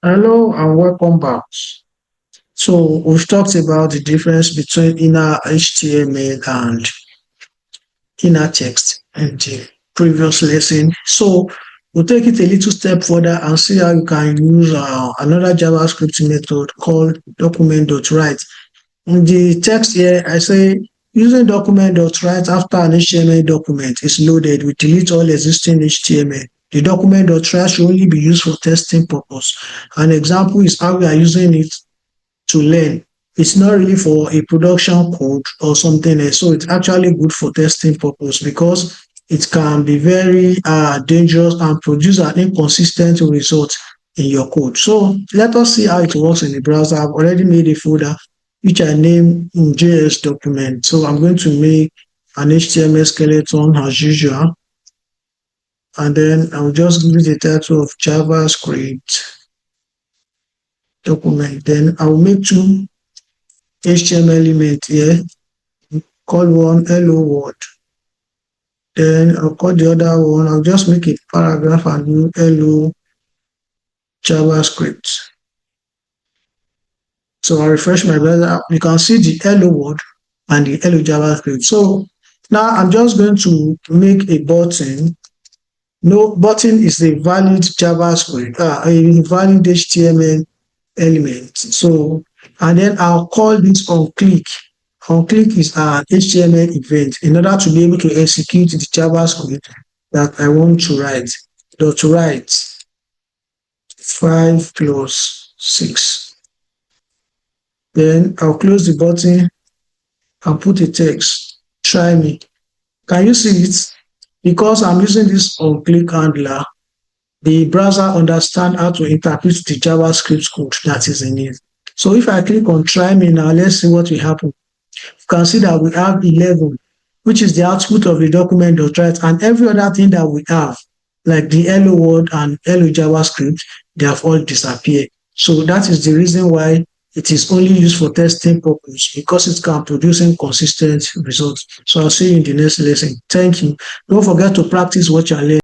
Hello and welcome back. So we've talked about the difference between inner HTML and inner text in the previous lesson. So we'll take it a little step further and see how you can use another JavaScript method called document.write. In the text here, I say using document.write after an HTML document is loaded, we delete all existing HTML. The document.write should only be used for testing purpose. An example is how we are using it to learn. It's not really for a production code or something else. So it's actually good for testing purpose because it can be very dangerous and produce an inconsistent result in your code. So let us see how it works in the browser. I've already made a folder which I name in JS document. So I'm going to make an HTML skeleton as usual. And then I'll just give it the title of JavaScript document. Then I'll make two HTML element here, call one hello world. Then I'll call the other one, I'll just make a paragraph and do hello JavaScript. So I refresh my browser, you can see the hello world and the hello JavaScript. So now I'm just going to make a button. No, button is a valid JavaScript, a valid HTML element. So, and then I'll call this on click. On click is an HTML event in order to be able to execute the JavaScript that I want to write. Dot write 5 plus 6. Then I'll close the button and put a text. Try me. Can you see it? Because I'm using this on click handler, the browser understands how to interpret the JavaScript code that is in it. So if I click on try me now, let's see what will happen. You can see that we have 11, which is the output of the document.write, and every other thing that we have, like the hello world and hello JavaScript, they have all disappeared. So that is the reason why it is only used for testing purpose, because it can produce inconsistent results. So I'll see you in the next lesson. Thank you. Don't forget to practice what you're learning.